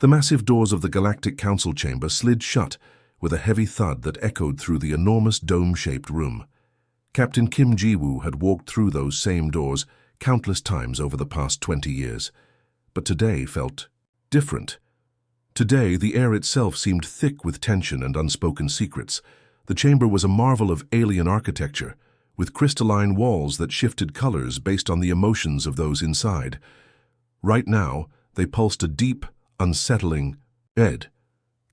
The massive doors of the Galactic Council chamber slid shut with a heavy thud that echoed through the enormous dome-shaped room. Captain Kim Ji-woo had walked through those same doors countless times over the past 20 years, but today felt different. Today, the air itself seemed thick with tension and unspoken secrets. The chamber was a marvel of alien architecture, with crystalline walls that shifted colors based on the emotions of those inside. Right now, they pulsed a deep, unsettling dread.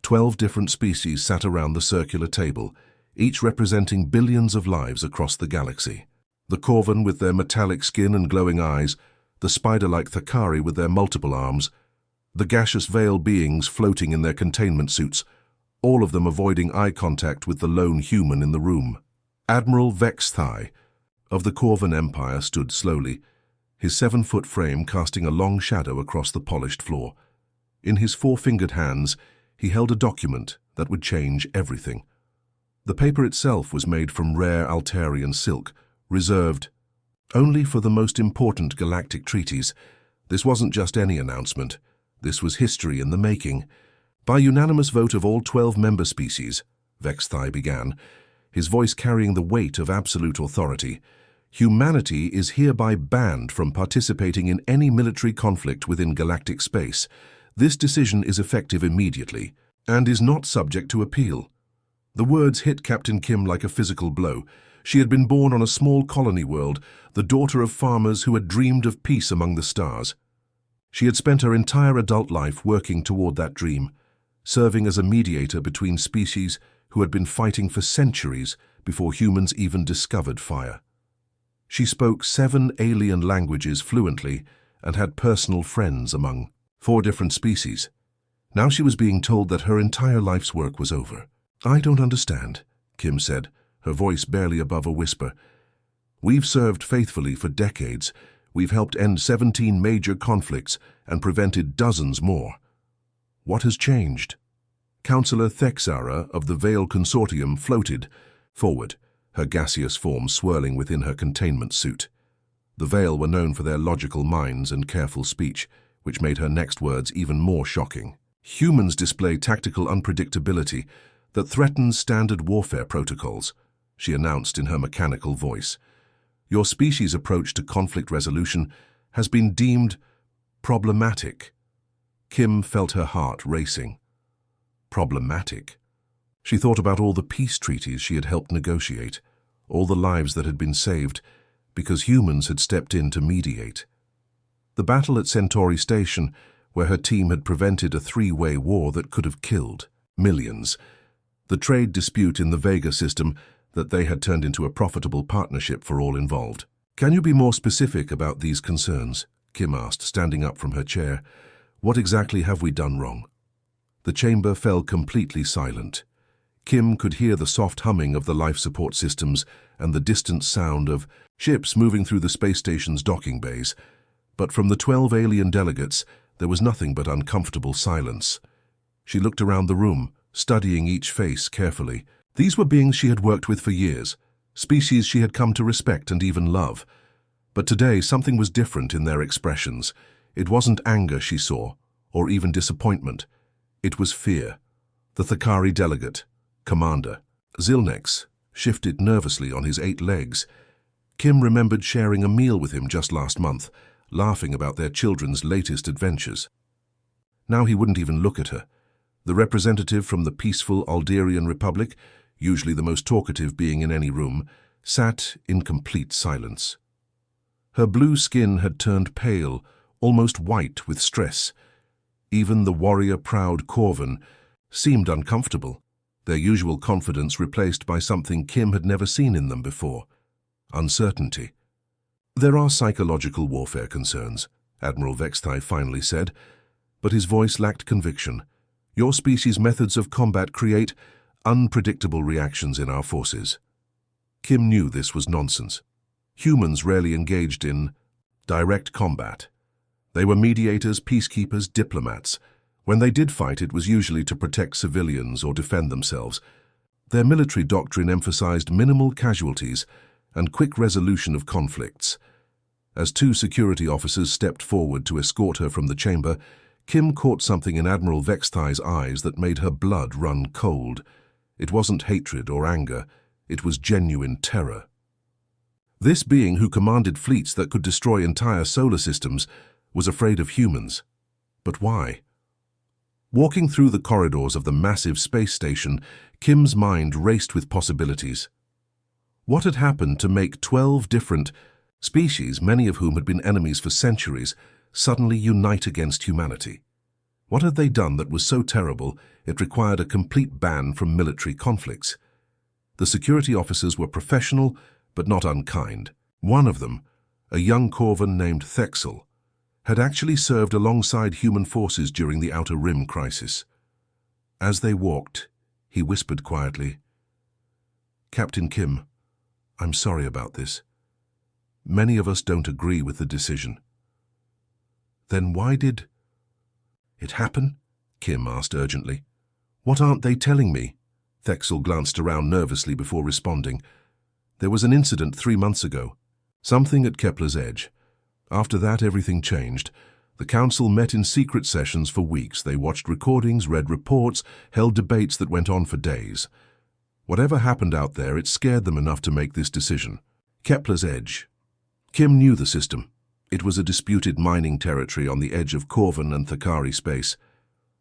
12 different species sat around the circular table, each representing billions of lives across the galaxy. The Corvan with their metallic skin and glowing eyes, the spider-like Thakari with their multiple arms, the gaseous veil beings floating in their containment suits, all of them avoiding eye contact with the lone human in the room. Admiral Vexthai of the Corvan Empire stood slowly, his 7-foot frame casting a long shadow across the polished floor. In his 4-fingered hands, he held a document that would change everything. The paper itself was made from rare Altarian silk, reserved only for the most important galactic treaties. This wasn't just any announcement. This was history in the making. By unanimous vote of all 12 member species, Vexthai began, his voice carrying the weight of absolute authority, humanity is hereby banned from participating in any military conflict within galactic space. This decision is effective immediately and is not subject to appeal. The words hit Captain Kim like a physical blow. She had been born on a small colony world, the daughter of farmers who had dreamed of peace among the stars. She had spent her entire adult life working toward that dream, serving as a mediator between species who had been fighting for centuries before humans even discovered fire. She spoke 7 alien languages fluently and had personal friends among 4 different species. Now she was being told that her entire life's work was over. "I don't understand," Kim said, her voice barely above a whisper. "We've served faithfully for decades. We've helped end 17 major conflicts and prevented dozens more. What has changed?" Councillor Thexara of the Veil Consortium floated forward, her gaseous form swirling within her containment suit. The Veil were known for their logical minds and careful speech, which made her next words even more shocking. "Humans display tactical unpredictability that threatens standard warfare protocols," she announced in her mechanical voice. "Your species' approach to conflict resolution has been deemed problematic." Kim felt her heart racing. Problematic? She thought about all the peace treaties she had helped negotiate, all the lives that had been saved because humans had stepped in to mediate. The battle at Centauri Station, where her team had prevented a 3-way war that could have killed millions. The trade dispute in the Vega system that they had turned into a profitable partnership for all involved. "Can you be more specific about these concerns?" Kim asked, standing up from her chair. "What exactly have we done wrong?" The chamber fell completely silent. Kim could hear the soft humming of the life support systems and the distant sound of ships moving through the space station's docking bays. But from the 12 alien delegates, there was nothing but uncomfortable silence. She looked around the room, studying each face carefully. These were beings she had worked with for years, species she had come to respect and even love. But today, something was different in their expressions. It wasn't anger she saw, or even disappointment. It was fear. The Thakari delegate, Commander Zilnex, shifted nervously on his 8 legs. Kim remembered sharing a meal with him just last month, laughing about their children's latest adventures. Now he wouldn't even look at her. The representative from the peaceful Alderian Republic, usually the most talkative being in any room, sat in complete silence. Her blue skin had turned pale, almost white with stress. Even the warrior-proud Corvan seemed uncomfortable, their usual confidence replaced by something Kim had never seen in them before: uncertainty. "There are psychological warfare concerns," Admiral Vexthai finally said, but his voice lacked conviction. "Your species' methods of combat create unpredictable reactions in our forces." Kim knew this was nonsense. Humans rarely engaged in direct combat. They were mediators, peacekeepers, diplomats. When they did fight, it was usually to protect civilians or defend themselves. Their military doctrine emphasized minimal casualties and quick resolution of conflicts. As 2 security officers stepped forward to escort her from the chamber, Kim caught something in Admiral Vexthai's eyes that made her blood run cold. It wasn't hatred or anger, it was genuine terror. This being who commanded fleets that could destroy entire solar systems was afraid of humans. But why? Walking through the corridors of the massive space station, Kim's mind raced with possibilities. What had happened to make 12 different species, many of whom had been enemies for centuries, suddenly unite against humanity? What had they done that was so terrible it required a complete ban from military conflicts? The security officers were professional, but not unkind. One of them, a young Corvan named Thexel, had actually served alongside human forces during the Outer Rim crisis. As they walked, he whispered quietly, "Captain Kim, I'm sorry about this. Many of us don't agree with the decision." "Then why did it happen?" Kim asked urgently. "What aren't they telling me?" Thexel glanced around nervously before responding. "There was an incident 3 months ago. Something at Kepler's Edge. After that, everything changed. The council met in secret sessions for weeks. They watched recordings, read reports, held debates that went on for days. Whatever happened out there, it scared them enough to make this decision. Kepler's Edge. Kim knew the system. It was a disputed mining territory on the edge of Corvan and Thakari space.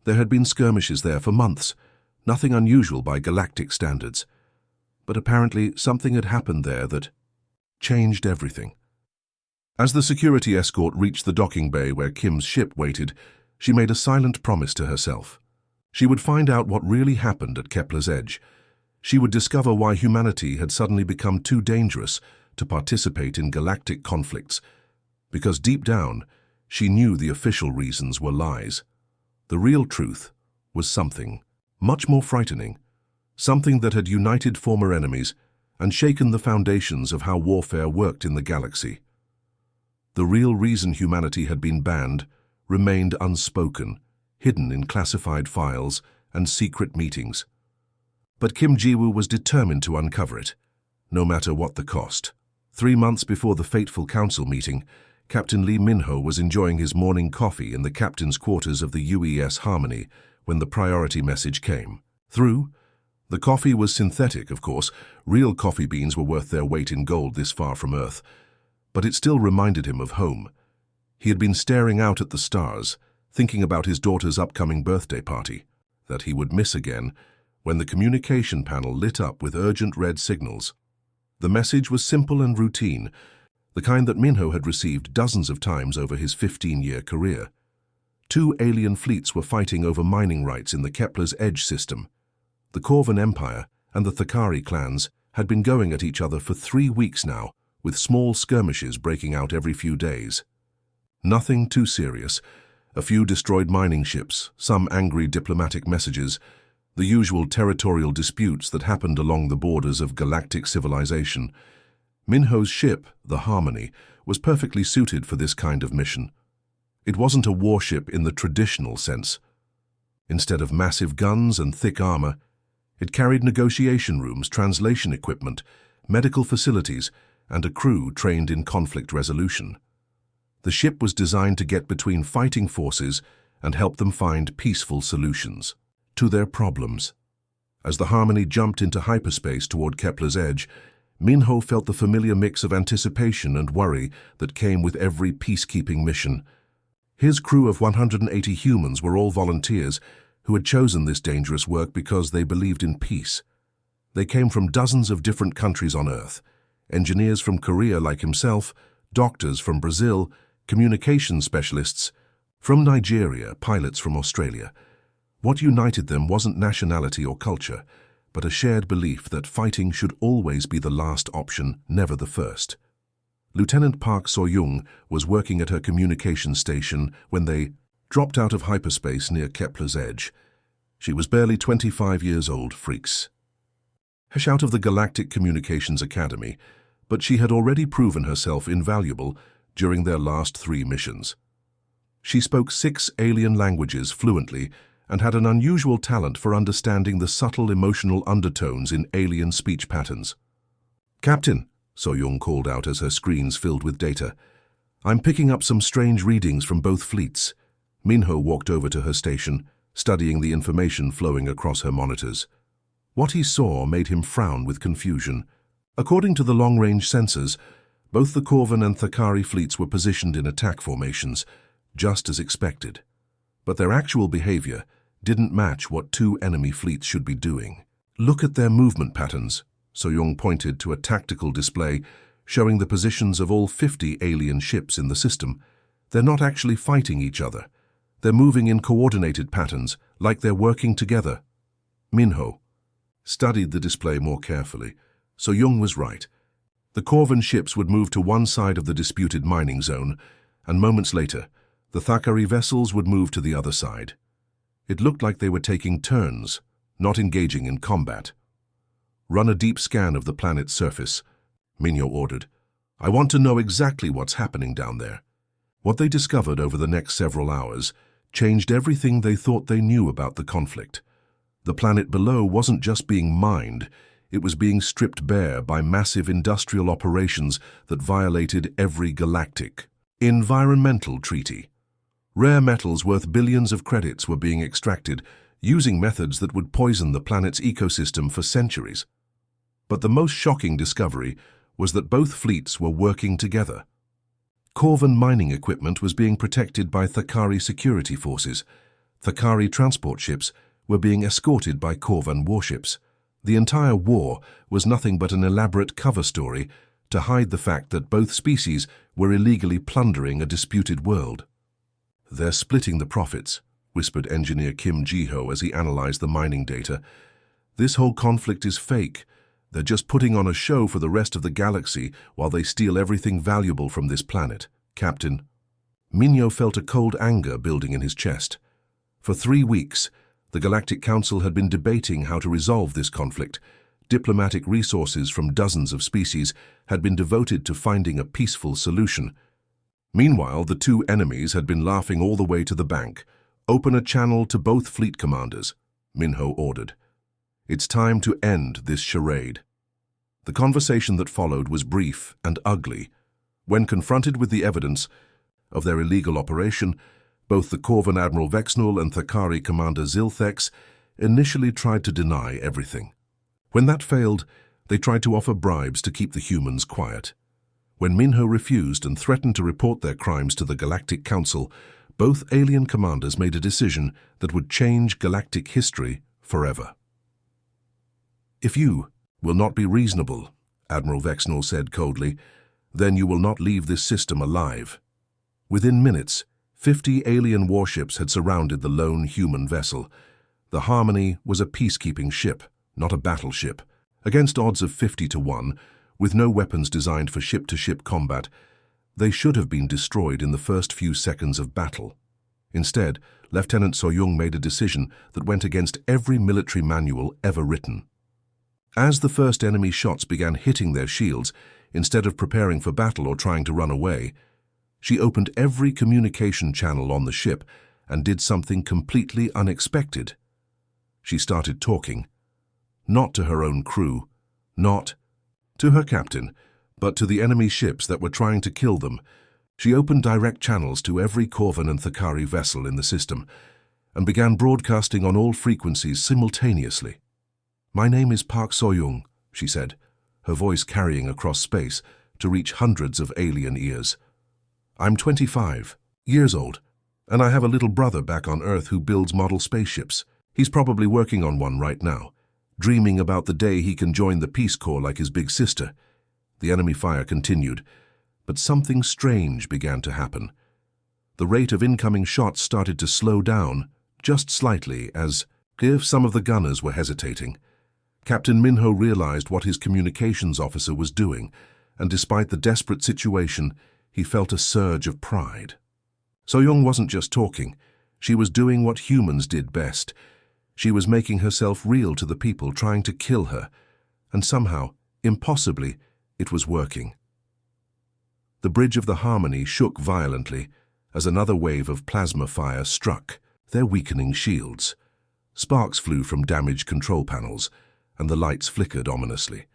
There had been skirmishes there for months, nothing unusual by galactic standards. But apparently something had happened there that changed everything. As the security escort reached the docking bay where Kim's ship waited, she made a silent promise to herself. She would find out what really happened at Kepler's Edge. She would discover why humanity had suddenly become too dangerous to participate in galactic conflicts, because deep down, she knew the official reasons were lies. The real truth was something much more frightening, something that had united former enemies and shaken the foundations of how warfare worked in the galaxy. The real reason humanity had been banned remained unspoken, hidden in classified files and secret meetings. But Kim Ji-woo was determined to uncover it, no matter what the cost. 3 months before the fateful council meeting, Captain Lee Min-ho was enjoying his morning coffee in the captain's quarters of the UES Harmony when the priority message came through. The coffee was synthetic, of course. Real coffee beans were worth their weight in gold this far from Earth. But it still reminded him of home. He had been staring out at the stars, thinking about his daughter's upcoming birthday party, that he would miss again, when the communication panel lit up with urgent red signals. The message was simple and routine, the kind that Minho had received dozens of times over his 15-year career. 2 alien fleets were fighting over mining rights in the Kepler's Edge system. The Corvan Empire and the Thakari clans had been going at each other for 3 weeks now, with small skirmishes breaking out every few days. Nothing too serious. A few destroyed mining ships, some angry diplomatic messages, the usual territorial disputes that happened along the borders of galactic civilization. Minho's ship, the Harmony, was perfectly suited for this kind of mission. It wasn't a warship in the traditional sense. Instead of massive guns and thick armor, it carried negotiation rooms, translation equipment, medical facilities, and a crew trained in conflict resolution. The ship was designed to get between fighting forces and help them find peaceful solutions to their problems. As the Harmony jumped into hyperspace toward Kepler's Edge, Minho felt the familiar mix of anticipation and worry that came with every peacekeeping mission. His crew of 180 humans were all volunteers who had chosen this dangerous work because they believed in peace. They came from dozens of different countries on Earth, engineers from Korea like himself, doctors from Brazil, communications specialists from Nigeria, pilots from Australia. What united them wasn't nationality or culture, but a shared belief that fighting should always be the last option, never the first. Lieutenant Park So-young was working at her communications station when they dropped out of hyperspace near Kepler's Edge. She was barely 25 years old, freaks. Fresh out of the Galactic Communications Academy, but she had already proven herself invaluable during their last 3 missions. She spoke 6 alien languages fluently and had an unusual talent for understanding the subtle emotional undertones in alien speech patterns. "Captain," So-young called out as her screens filled with data, "I'm picking up some strange readings from both fleets. Minho walked over to her station, studying the information flowing across her monitors. What he saw made him frown with confusion. According to the long-range sensors, both the Corvan and Thakari fleets were positioned in attack formations, just as expected. But their actual behavior didn't match what two enemy fleets should be doing. Look at their movement patterns, So-Young pointed to a tactical display showing the positions of all 50 alien ships in the system. They're not actually fighting each other. They're moving in coordinated patterns, like they're working together. Minho studied the display more carefully. So-Young was right. The Corvan ships would move to one side of the disputed mining zone, and moments later, the Thakari vessels would move to the other side. It looked like they were taking turns, not engaging in combat. Run a deep scan of the planet's surface, Minho ordered. I want to know exactly what's happening down there. What they discovered over the next several hours changed everything they thought they knew about the conflict. The planet below wasn't just being mined, it was being stripped bare by massive industrial operations that violated every galactic environmental treaty. Rare metals worth billions of credits were being extracted using methods that would poison the planet's ecosystem for centuries. But the most shocking discovery was that both fleets were working together. Corvan mining equipment was being protected by Thakari security forces. Thakari transport ships were being escorted by Corvan warships. The entire war was nothing but an elaborate cover story to hide the fact that both species were illegally plundering a disputed world. They're splitting the profits, whispered engineer Kim Ji-ho as he analyzed the mining data. This whole conflict is fake. They're just putting on a show for the rest of the galaxy while they steal everything valuable from this planet, Captain. Minho felt a cold anger building in his chest. For 3 weeks, the Galactic Council had been debating how to resolve this conflict. Diplomatic resources from dozens of species had been devoted to finding a peaceful solution. Meanwhile, the two enemies had been laughing all the way to the bank. Open a channel to both fleet commanders, Minho ordered. It's time to end this charade. The conversation that followed was brief and ugly. When confronted with the evidence of their illegal operation, both the Corvan Admiral Vexnul and Thakari Commander Zilthex initially tried to deny everything. When that failed, they tried to offer bribes to keep the humans quiet. When Minho refused and threatened to report their crimes to the Galactic Council, both alien commanders made a decision that would change galactic history forever. If you will not be reasonable, Admiral Vexnul said coldly, then you will not leave this system alive. Within minutes, 50 alien warships had surrounded the lone human vessel. The Harmony was a peacekeeping ship, not a battleship. Against odds of 50-1, with no weapons designed for ship-to-ship combat, they should have been destroyed in the first few seconds of battle. Instead, Lieutenant So-Young made a decision that went against every military manual ever written. As the first enemy shots began hitting their shields, instead of preparing for battle or trying to run away, she opened every communication channel on the ship and did something completely unexpected. She started talking, not to her own crew, not to her captain, but to the enemy ships that were trying to kill them. She opened direct channels to every Corvan and Thakari vessel in the system and began broadcasting on all frequencies simultaneously. My name is Park So-Young, she said, her voice carrying across space to reach hundreds of alien ears. I'm 25 years old, and I have a little brother back on Earth who builds model spaceships. He's probably working on one right now, dreaming about the day he can join the Peace Corps like his big sister. The enemy fire continued, but something strange began to happen. The rate of incoming shots started to slow down, just slightly, as if some of the gunners were hesitating. Captain Minho realized what his communications officer was doing, and despite the desperate situation, he felt a surge of pride. So-Young wasn't just talking. She was doing what humans did best. She was making herself real to the people trying to kill her, and somehow, impossibly, it was working. The bridge of the Harmony shook violently as another wave of plasma fire struck their weakening shields. Sparks flew from damaged control panels, and the lights flickered ominously.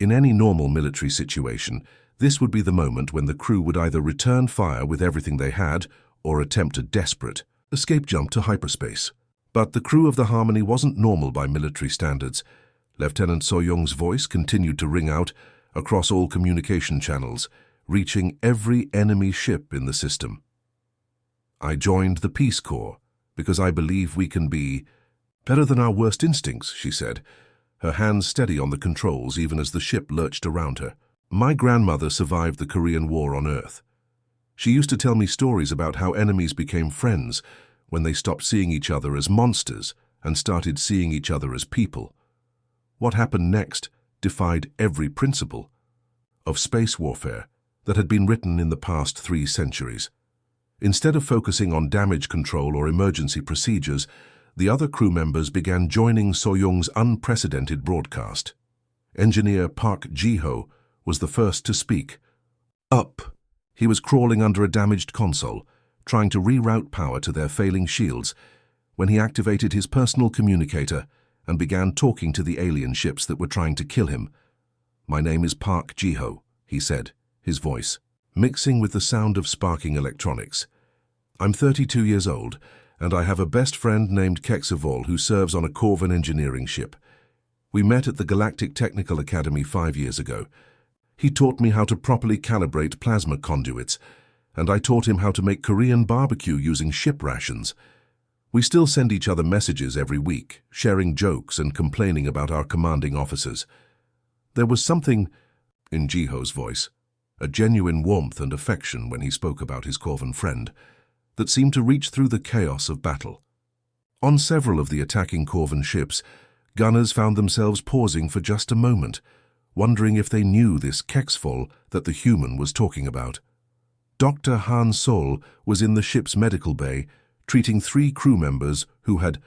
In any normal military situation, this would be the moment when the crew would either return fire with everything they had or attempt a desperate escape jump to hyperspace. But the crew of the Harmony wasn't normal by military standards. Lieutenant So-young's voice continued to ring out across all communication channels, reaching every enemy ship in the system. I joined the Peace Corps because I believe we can be better than our worst instincts, she said, her hands steady on the controls even as the ship lurched around her. My grandmother survived the Korean War on Earth. She used to tell me stories about how enemies became friends when they stopped seeing each other as monsters and started seeing each other as people. What happened next defied every principle of space warfare that had been written in the past 3 centuries. Instead of focusing on damage control or emergency procedures, the other crew members began joining So-young's unprecedented broadcast. Engineer Park Ji-ho was the first to speak. Up! He was crawling under a damaged console, trying to reroute power to their failing shields, when he activated his personal communicator and began talking to the alien ships that were trying to kill him. "My name is Park Ji-ho," he said, his voice mixing with the sound of sparking electronics. "I'm 32 years old, and I have a best friend named Keksavol who serves on a Corvan engineering ship. We met at the Galactic Technical Academy 5 years ago. He taught me how to properly calibrate plasma conduits, and I taught him how to make Korean barbecue using ship rations. We still send each other messages every week, sharing jokes and complaining about our commanding officers." There was something in Ji-ho's voice, a genuine warmth and affection when he spoke about his Corvan friend, that seemed to reach through the chaos of battle. On several of the attacking Corvan ships, gunners found themselves pausing for just a moment, wondering if they knew this Keksavol that the human was talking about. Dr. Han Sol was in the ship's medical bay, treating 3 crew members who had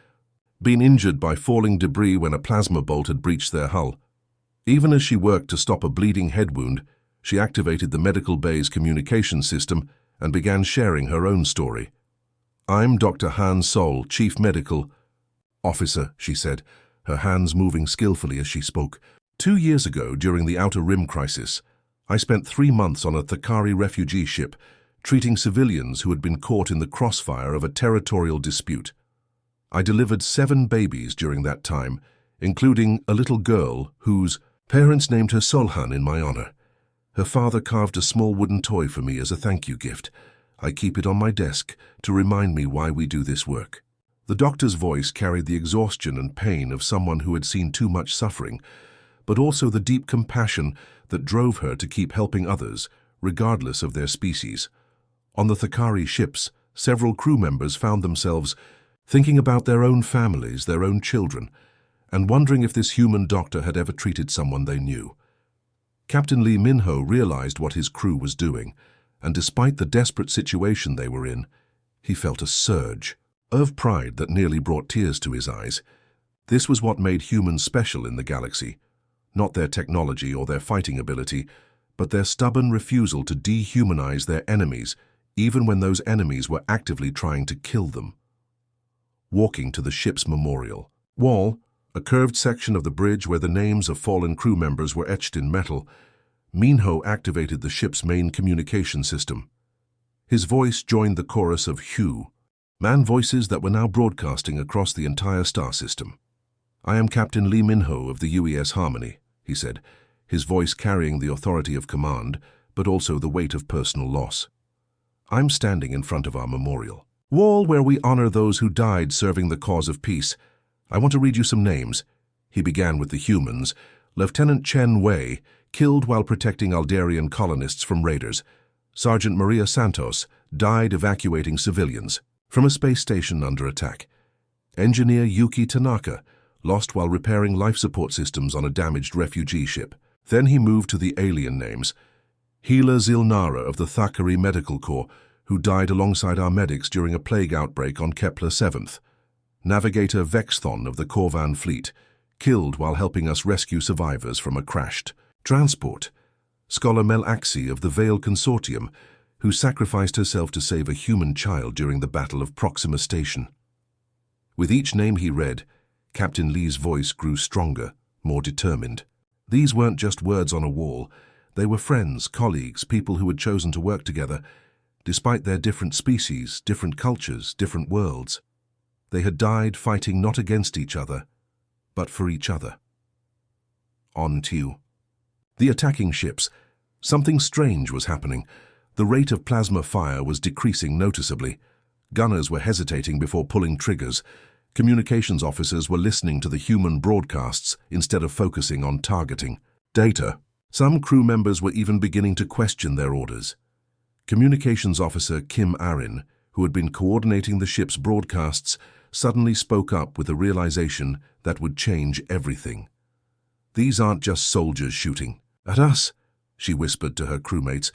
been injured by falling debris when a plasma bolt had breached their hull. Even as she worked to stop a bleeding head wound, she activated the medical bay's communication system and began sharing her own story. "I'm Dr. Han Sol, Chief Medical Officer," she said, her hands moving skillfully as she spoke. "2 years ago, during the Outer Rim crisis, I spent 3 months on a Thakari refugee ship, treating civilians who had been caught in the crossfire of a territorial dispute. I delivered 7 babies during that time, including a little girl whose parents named her Solhan in my honor. Her father carved a small wooden toy for me as a thank you gift. I keep it on my desk to remind me why we do this work." The doctor's voice carried the exhaustion and pain of someone who had seen too much suffering, but also the deep compassion that drove her to keep helping others, regardless of their species. On the Thakari ships, several crew members found themselves thinking about their own families, their own children, and wondering if this human doctor had ever treated someone they knew. Captain Lee Min-ho realized what his crew was doing, and despite the desperate situation they were in, he felt a surge of pride that nearly brought tears to his eyes. This was what made humans special in the galaxy. Not their technology or their fighting ability, but their stubborn refusal to dehumanize their enemies, even when those enemies were actively trying to kill them. Walking to the ship's memorial wall, a curved section of the bridge where the names of fallen crew members were etched in metal, Min-ho activated the ship's main communication system. His voice joined the chorus of Hugh, man voices that were now broadcasting across the entire star system. "I am Captain Lee Min-ho of the UES Harmony," he said, his voice carrying the authority of command, but also the weight of personal loss. "I'm standing in front of our memorial wall where we honor those who died serving the cause of peace. I want to read you some names." He began with the humans. Lieutenant Chen Wei, killed while protecting Aldarian colonists from raiders. Sergeant Maria Santos died evacuating civilians from a space station under attack. Engineer Yuki Tanaka lost while repairing life support systems on a damaged refugee ship. Then he moved to the alien names. Healer Zilnara of the Thakari Medical Corps, who died alongside our medics during a plague outbreak on Kepler 7th. Navigator Vexthon of the Corvan Fleet, killed while helping us rescue survivors from a crashed transport. Scholar Mel Axie of the Veil Consortium, who sacrificed herself to save a human child during the Battle of Proxima Station. With each name he read, Captain Lee's voice grew stronger, more determined. These weren't just words on a wall. They were friends, colleagues, people who had chosen to work together. Despite their different species, different cultures, different worlds, they had died fighting not against each other, but for each other. On to the attacking ships. Something strange was happening. The rate of plasma fire was decreasing noticeably. Gunners were hesitating before pulling triggers. Communications officers were listening to the human broadcasts instead of focusing on targeting data. Some crew members were even beginning to question their orders. Communications officer Kim Arin, who had been coordinating the ship's broadcasts, suddenly spoke up with a realization that would change everything. "These aren't just soldiers shooting at us," she whispered to her crewmates,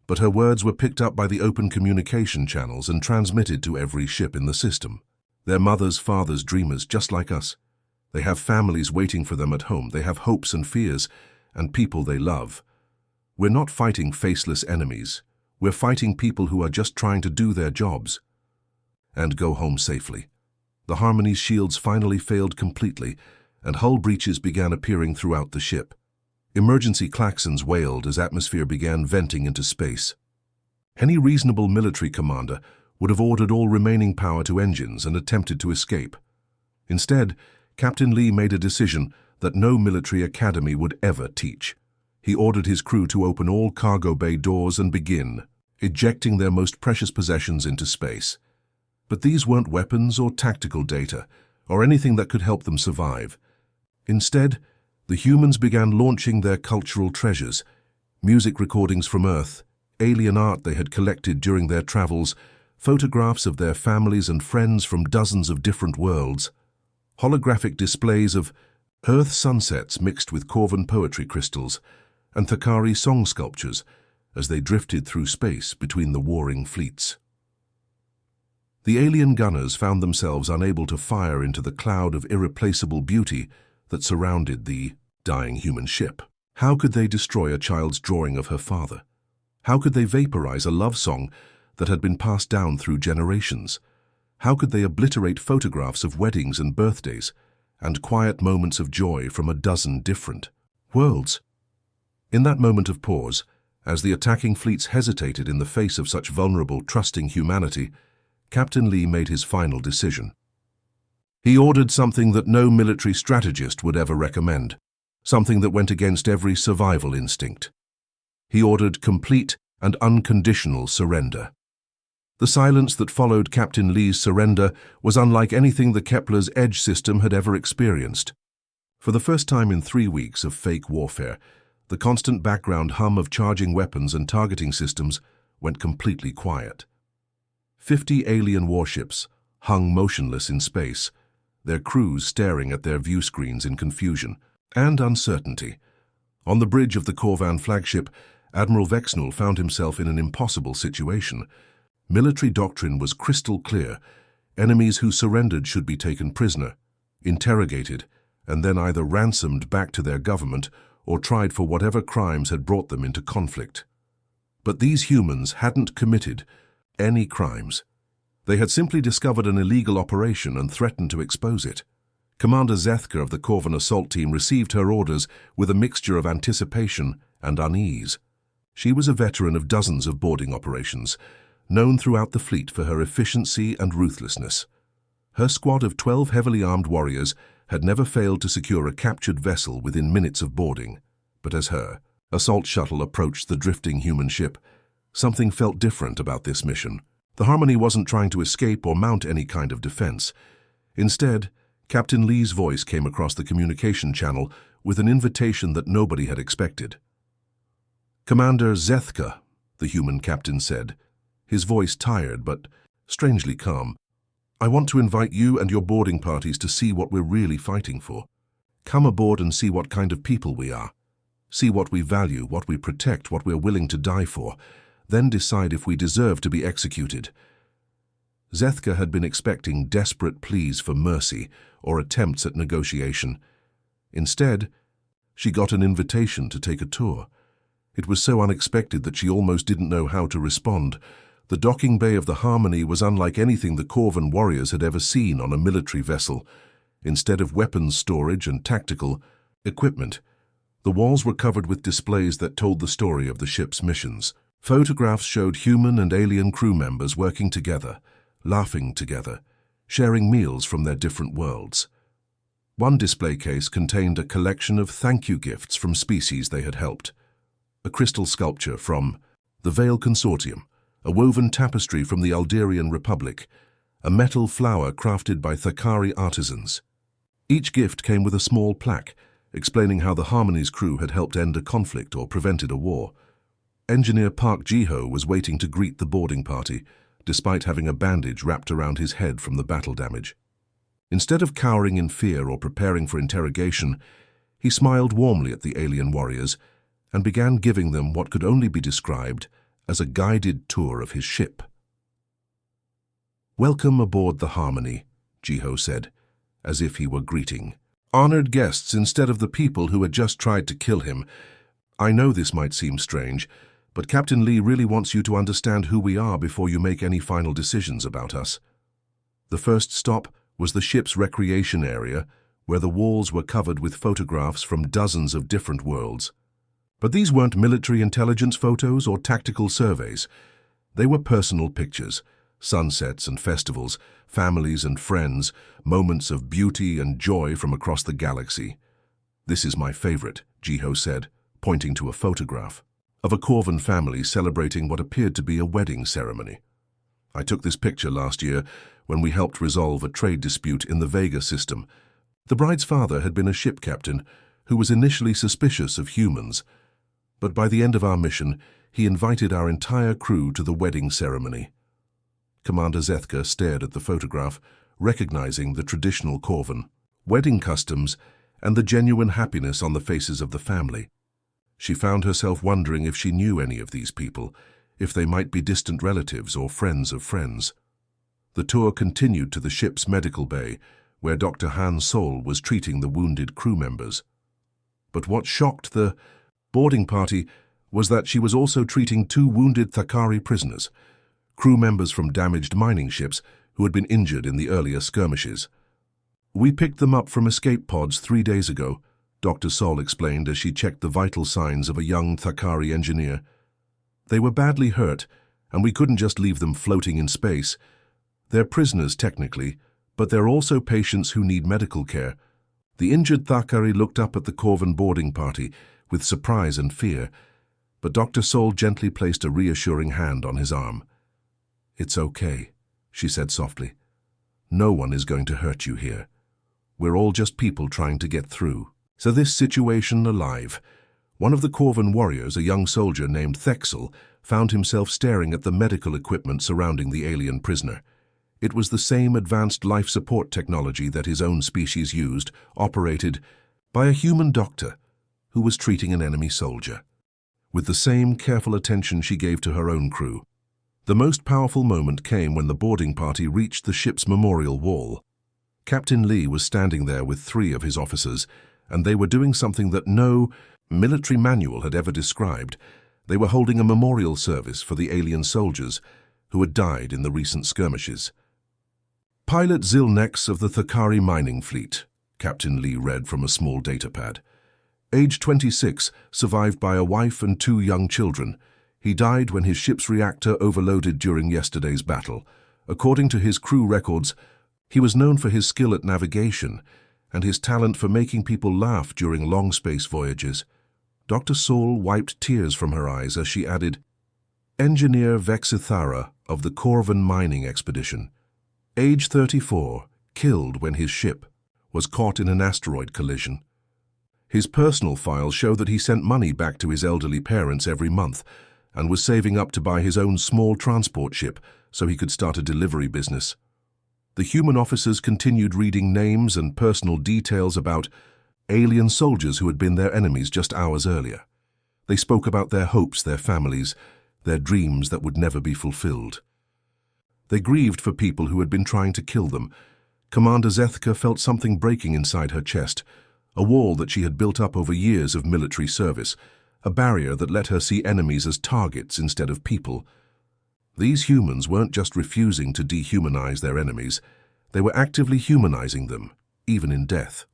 but her words were picked up by the open communication channels and transmitted to every ship in the system. "They're mothers, fathers, dreamers, just like us. They have families waiting for them at home. They have hopes and fears, and people they love. We're not fighting faceless enemies. We're fighting people who are just trying to do their jobs and go home safely." The Harmony's shields finally failed completely, and hull breaches began appearing throughout the ship. Emergency klaxons wailed as atmosphere began venting into space. Any reasonable military commander would have ordered all remaining power to engines and attempted to escape. Instead, Captain Lee made a decision that no military academy would ever teach. He ordered his crew to open all cargo bay doors and begin ejecting their most precious possessions into space. But these weren't weapons or tactical data, or anything that could help them survive. Instead, the humans began launching their cultural treasures, music recordings from Earth, alien art they had collected during their travels, photographs of their families and friends from dozens of different worlds, holographic displays of Earth sunsets mixed with Corvan poetry crystals, and Thakari song sculptures as they drifted through space between the warring fleets. The alien gunners found themselves unable to fire into the cloud of irreplaceable beauty that surrounded the dying human ship. How could they destroy a child's drawing of her father? How could they vaporize a love song that had been passed down through generations? How could they obliterate photographs of weddings and birthdays and quiet moments of joy from a dozen different worlds? In that moment of pause, as the attacking fleets hesitated in the face of such vulnerable, trusting humanity, Captain Lee made his final decision. He ordered something that no military strategist would ever recommend, something that went against every survival instinct. He ordered complete and unconditional surrender. The silence that followed Captain Lee's surrender was unlike anything the Kepler's Edge system had ever experienced. For the first time in 3 weeks of fake warfare, the constant background hum of charging weapons and targeting systems went completely quiet. 50 alien warships hung motionless in space, their crews staring at their view screens in confusion and uncertainty. On the bridge of the Corvan flagship, Admiral Vexnul found himself in an impossible situation. Military doctrine was crystal clear. Enemies who surrendered should be taken prisoner, interrogated, and then either ransomed back to their government or tried for whatever crimes had brought them into conflict. But these humans hadn't committed any crimes. They had simply discovered an illegal operation and threatened to expose it. Commander Zethka of the Corvan assault team received her orders with a mixture of anticipation and unease. She was a veteran of dozens of boarding operations, known throughout the fleet for her efficiency and ruthlessness. Her squad of 12 heavily armed warriors had never failed to secure a captured vessel within minutes of boarding. But as her assault shuttle approached the drifting human ship, something felt different about this mission. The Harmony wasn't trying to escape or mount any kind of defense. Instead, Captain Lee's voice came across the communication channel with an invitation that nobody had expected. "Commander Zethka," the human captain said, his voice tired but strangely calm, "I want to invite you and your boarding parties to see what we're really fighting for. Come aboard and see what kind of people we are. See what we value, what we protect, what we're willing to die for. Then decide if we deserve to be executed." Zethka had been expecting desperate pleas for mercy or attempts at negotiation. Instead, she got an invitation to take a tour. It was so unexpected that she almost didn't know how to respond. The docking bay of the Harmony was unlike anything the Corvan warriors had ever seen on a military vessel. Instead of weapons storage and tactical equipment, the walls were covered with displays that told the story of the ship's missions. Photographs showed human and alien crew members working together, laughing together, sharing meals from their different worlds. One display case contained a collection of thank you gifts from species they had helped. A crystal sculpture from the Veil Consortium, a woven tapestry from the Alderian Republic, a metal flower crafted by Thakari artisans. Each gift came with a small plaque, explaining how the Harmony's crew had helped end a conflict or prevented a war. Engineer Park Ji-ho was waiting to greet the boarding party, despite having a bandage wrapped around his head from the battle damage. Instead of cowering in fear or preparing for interrogation, he smiled warmly at the alien warriors and began giving them what could only be described as a guided tour of his ship. "Welcome aboard the Harmony," Ji-ho said, as if he were greeting honored guests instead of the people who had just tried to kill him. "I know this might seem strange, but Captain Lee really wants you to understand who we are before you make any final decisions about us." The first stop was the ship's recreation area, where the walls were covered with photographs from dozens of different worlds. But these weren't military intelligence photos or tactical surveys. They were personal pictures, sunsets and festivals, families and friends, moments of beauty and joy from across the galaxy. "This is my favorite," Ji-ho said, pointing to a photograph of a Corvan family celebrating what appeared to be a wedding ceremony. "I took this picture last year when we helped resolve a trade dispute in the Vega system. The bride's father had been a ship captain who was initially suspicious of humans, but by the end of our mission, he invited our entire crew to the wedding ceremony." Commander Zethka stared at the photograph, recognizing the traditional Corvan wedding customs and the genuine happiness on the faces of the family. She found herself wondering if she knew any of these people, if they might be distant relatives or friends of friends. The tour continued to the ship's medical bay, where Dr. Han Sol was treating the wounded crew members. But what shocked the boarding party was that she was also treating 2 wounded Thakari prisoners, crew members from damaged mining ships who had been injured in the earlier skirmishes. "We picked them up from escape pods 3 days ago," Dr. Sol explained as she checked the vital signs of a young Thakari engineer. "They were badly hurt, and we couldn't just leave them floating in space. They're prisoners technically, but they're also patients who need medical care." The injured Thakari looked up at the Corvan boarding party with surprise and fear, but Dr. Sol gently placed a reassuring hand on his arm. "It's okay," she said softly. "No one is going to hurt you here. We're all just people trying to get through." So this situation alive, one of the Corvan warriors, a young soldier named Thexel, found himself staring at the medical equipment surrounding the alien prisoner. It was the same advanced life support technology that his own species used, operated by a human doctor who was treating an enemy soldier, with the same careful attention she gave to her own crew. The most powerful moment came when the boarding party reached the ship's memorial wall. Captain Lee was standing there with 3 of his officers, and they were doing something that no military manual had ever described. They were holding a memorial service for the alien soldiers who had died in the recent skirmishes. "Pilot Zilnex of the Thakari mining fleet," Captain Lee read from a small datapad. "Age 26, survived by a wife and 2 young children. He died when his ship's reactor overloaded during yesterday's battle. According to his crew records, he was known for his skill at navigation and his talent for making people laugh during long space voyages." Dr. Sol wiped tears from her eyes as she added, "Engineer Vexithara of the Corvan mining expedition. Age 34, killed when his ship was caught in an asteroid collision. His personal files show that he sent money back to his elderly parents every month and was saving up to buy his own small transport ship so he could start a delivery business." The human officers continued reading names and personal details about alien soldiers who had been their enemies just hours earlier. They spoke about their hopes, their families, their dreams that would never be fulfilled. They grieved for people who had been trying to kill them. Commander Zethka felt something breaking inside her chest, a wall that she had built up over years of military service, a barrier that let her see enemies as targets instead of people. These humans weren't just refusing to dehumanize their enemies, they were actively humanizing them, even in death.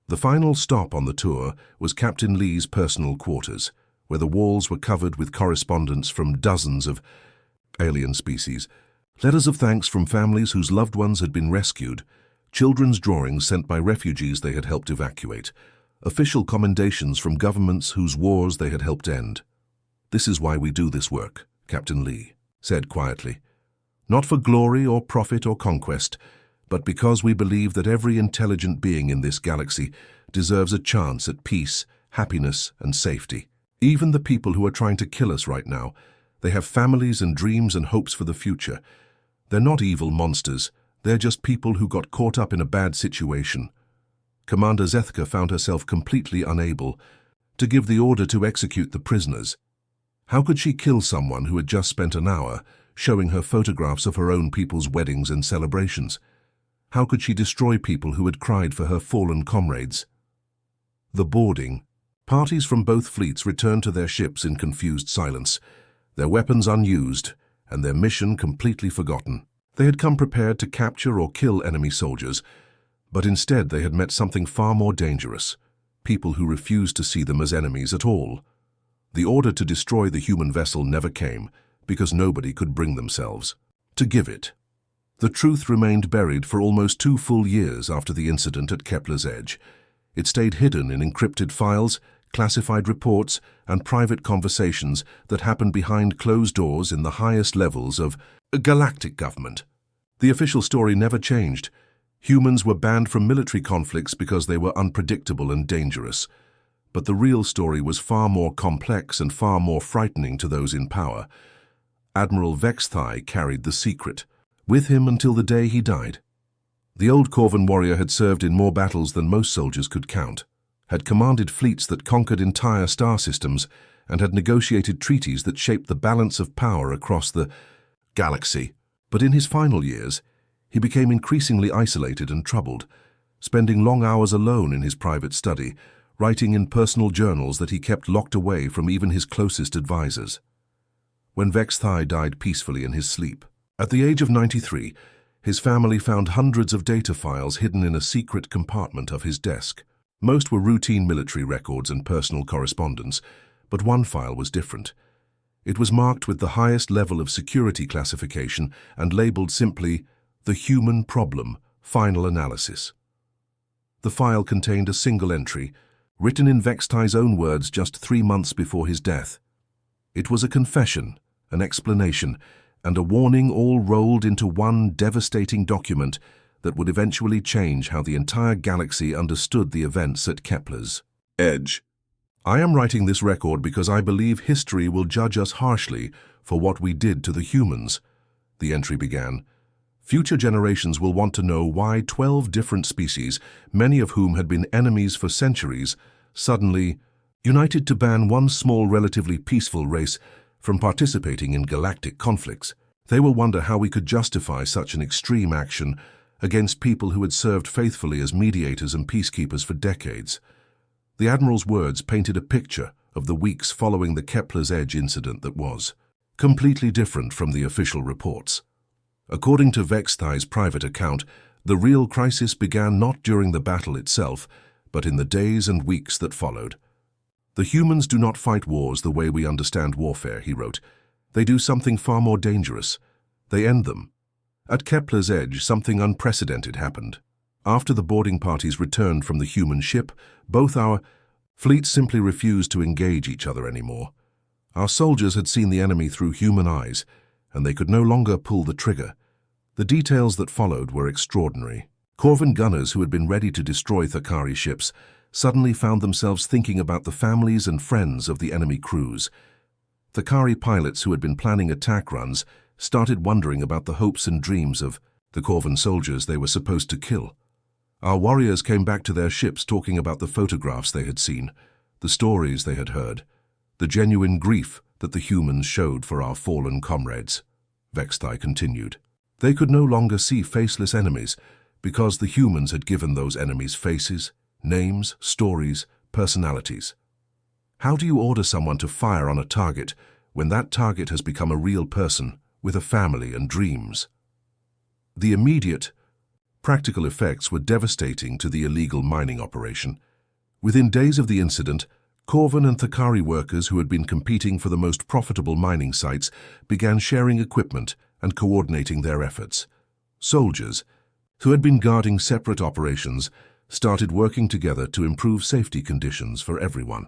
The final stop on the tour was Captain Lee's personal quarters, where the walls were covered with correspondence from dozens of alien species, letters of thanks from families whose loved ones had been rescued, children's drawings sent by refugees they had helped evacuate, official commendations from governments whose wars they had helped end. "This is why we do this work," Captain Lee said quietly. "Not for glory or profit or conquest, but because we believe that every intelligent being in this galaxy deserves a chance at peace, happiness, and safety. Even the people who are trying to kill us right now, they have families and dreams and hopes for the future. They're not evil monsters, they're just people who got caught up in a bad situation." Commander Zethka found herself completely unable to give the order to execute the prisoners. How could she kill someone who had just spent an hour showing her photographs of her own people's weddings and celebrations? How could she destroy people who had cried for her fallen comrades? The boarding. Parties from both fleets returned to their ships in confused silence, their weapons unused and their mission completely forgotten. They had come prepared to capture or kill enemy soldiers, but instead they had met something far more dangerous, people who refused to see them as enemies at all. The order to destroy the human vessel never came, because nobody could bring themselves to give it. The truth remained buried for almost 2 full years after the incident at Kepler's Edge. It stayed hidden in encrypted files, classified reports, and private conversations that happened behind closed doors in the highest levels of galactic government. The official story never changed. Humans were banned from military conflicts because they were unpredictable and dangerous. But the real story was far more complex and far more frightening to those in power. Admiral Vexthai carried the secret with him until the day he died. The old Corvan warrior had served in more battles than most soldiers could count, had commanded fleets that conquered entire star systems, and had negotiated treaties that shaped the balance of power across the galaxy. But in his final years, he became increasingly isolated and troubled, spending long hours alone in his private study, writing in personal journals that he kept locked away from even his closest advisors. When Vexthai died peacefully in his sleep, at the age of 93, his family found hundreds of data files hidden in a secret compartment of his desk. Most were routine military records and personal correspondence, but one file was different. It was marked with the highest level of security classification and labeled simply, "The Human Problem, Final Analysis." The file contained a single entry, written in Vexthai's own words just 3 months before his death. It was a confession, an explanation, and a warning all rolled into one devastating document that would eventually change how the entire galaxy understood the events at Kepler's Edge. "I am writing this record because I believe history will judge us harshly for what we did to the humans," the entry began. "Future generations will want to know why 12 different species, many of whom had been enemies for centuries, suddenly united to ban one small, relatively peaceful race from participating in galactic conflicts. They will wonder how we could justify such an extreme action against people who had served faithfully as mediators and peacekeepers for decades." The Admiral's words painted a picture of the weeks following the Kepler's Edge incident that was completely different from the official reports. According to Vexthai's private account, the real crisis began not during the battle itself, but in the days and weeks that followed. "The humans do not fight wars the way we understand warfare," he wrote. "They do something far more dangerous. They end them. At Kepler's Edge, something unprecedented happened. After the boarding parties returned from the human ship, both our fleets simply refused to engage each other anymore. Our soldiers had seen the enemy through human eyes, and they could no longer pull the trigger. The details that followed were extraordinary. Corvan gunners who had been ready to destroy Thakari ships suddenly found themselves thinking about the families and friends of the enemy crews. Thakari pilots who had been planning attack runs started wondering about the hopes and dreams of the Corvan soldiers they were supposed to kill. Our warriors came back to their ships talking about the photographs they had seen, the stories they had heard, the genuine grief that the humans showed for our fallen comrades. Vexthai continued. They could no longer see faceless enemies because the humans had given those enemies faces, names, stories, personalities. How do you order someone to fire on a target when that target has become a real person with a family and dreams? The immediate, practical effects were devastating to the illegal mining operation. Within days of the incident, Corvan and Thakari workers who had been competing for the most profitable mining sites began sharing equipment and coordinating their efforts. Soldiers, who had been guarding separate operations, started working together to improve safety conditions for everyone.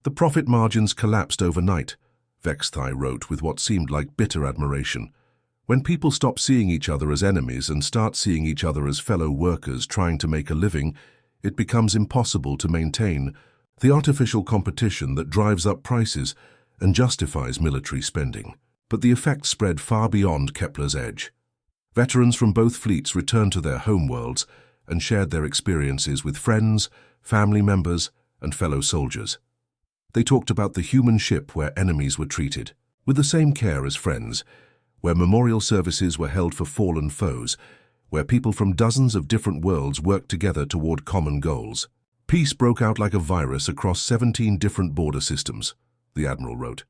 The profit margins collapsed overnight, Vexthai wrote with what seemed like bitter admiration. When people stop seeing each other as enemies and start seeing each other as fellow workers trying to make a living, it becomes impossible to maintain the artificial competition that drives up prices and justifies military spending. But the effect spread far beyond Kepler's edge. Veterans from both fleets returned to their homeworlds and shared their experiences with friends, family members, and fellow soldiers. They talked about the human ship where enemies were treated with the same care as friends, where memorial services were held for fallen foes, where people from dozens of different worlds worked together toward common goals. Peace broke out like a virus across 17 different border systems, the Admiral wrote.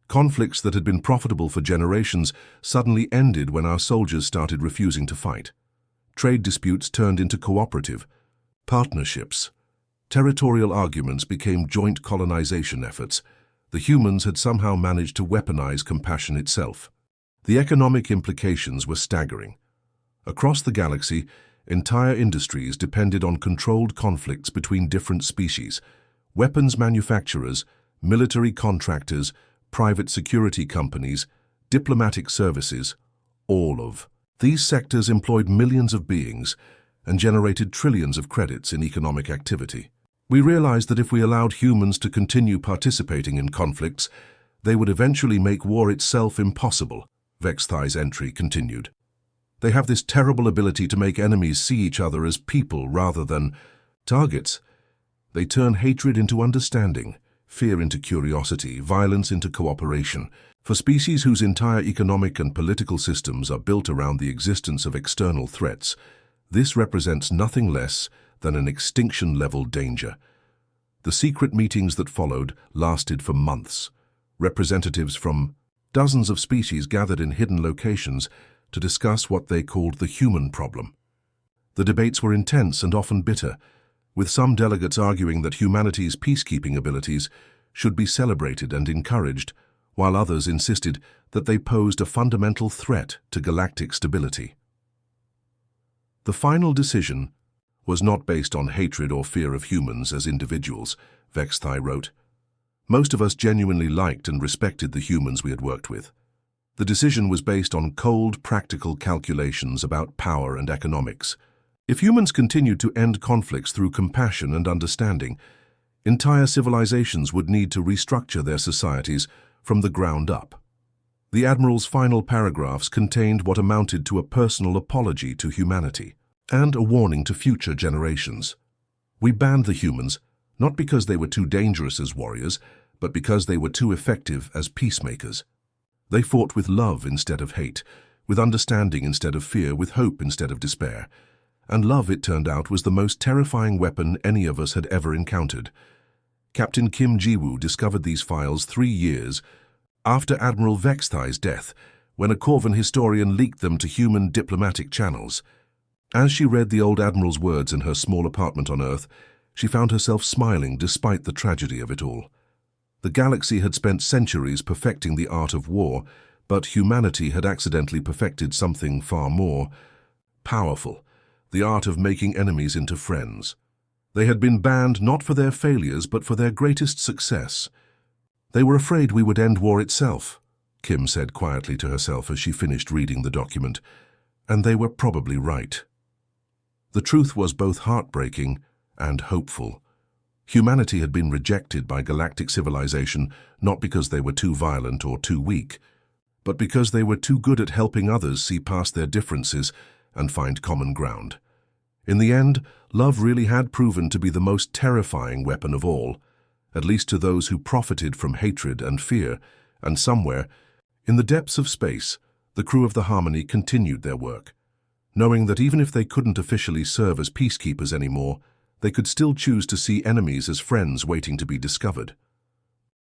Conflicts that had been profitable for generations suddenly ended when our soldiers started refusing to fight. Trade disputes turned into cooperative partnerships. Territorial arguments became joint colonization efforts. The humans had somehow managed to weaponize compassion itself. The economic implications were staggering. Across the galaxy, entire industries depended on controlled conflicts between different species. Weapons manufacturers, military contractors, private security companies, diplomatic services, all of these sectors employed millions of beings and generated trillions of credits in economic activity. We realized that if we allowed humans to continue participating in conflicts, they would eventually make war itself impossible, Vexthai's entry continued. They have this terrible ability to make enemies see each other as people rather than targets. They turn hatred into understanding, fear into curiosity, violence into cooperation. For species whose entire economic and political systems are built around the existence of external threats, this represents nothing less than an extinction-level danger. The secret meetings that followed lasted for months. Representatives from dozens of species gathered in hidden locations to discuss what they called the human problem. The debates were intense and often bitter, with some delegates arguing that humanity's peacekeeping abilities should be celebrated and encouraged, while others insisted that they posed a fundamental threat to galactic stability. The final decision was not based on hatred or fear of humans as individuals, Vexthai wrote. Most of us genuinely liked and respected the humans we had worked with. The decision was based on cold, practical calculations about power and economics. If humans continued to end conflicts through compassion and understanding, entire civilizations would need to restructure their societies from the ground up. The Admiral's final paragraphs contained what amounted to a personal apology to humanity and a warning to future generations. We banned the humans, not because they were too dangerous as warriors, but because they were too effective as peacemakers. They fought with love instead of hate, with understanding instead of fear, with hope instead of despair. And love, it turned out, was the most terrifying weapon any of us had ever encountered. Captain Kim Ji-woo discovered these files 3 years after Admiral Vexthai's death, when a Corvan historian leaked them to human diplomatic channels. As she read the old Admiral's words in her small apartment on Earth, she found herself smiling despite the tragedy of it all. The galaxy had spent centuries perfecting the art of war, but humanity had accidentally perfected something far more powerful, the art of making enemies into friends. They had been banned not for their failures, but for their greatest success. They were afraid we would end war itself, Kim said quietly to herself as she finished reading the document, and they were probably right. The truth was both heartbreaking and hopeful. Humanity had been rejected by galactic civilization not because they were too violent or too weak, but because they were too good at helping others see past their differences and find common ground. In the end, love really had proven to be the most terrifying weapon of all, at least to those who profited from hatred and fear, and somewhere, in the depths of space, the crew of the Harmony continued their work, knowing that even if they couldn't officially serve as peacekeepers anymore, they could still choose to see enemies as friends waiting to be discovered.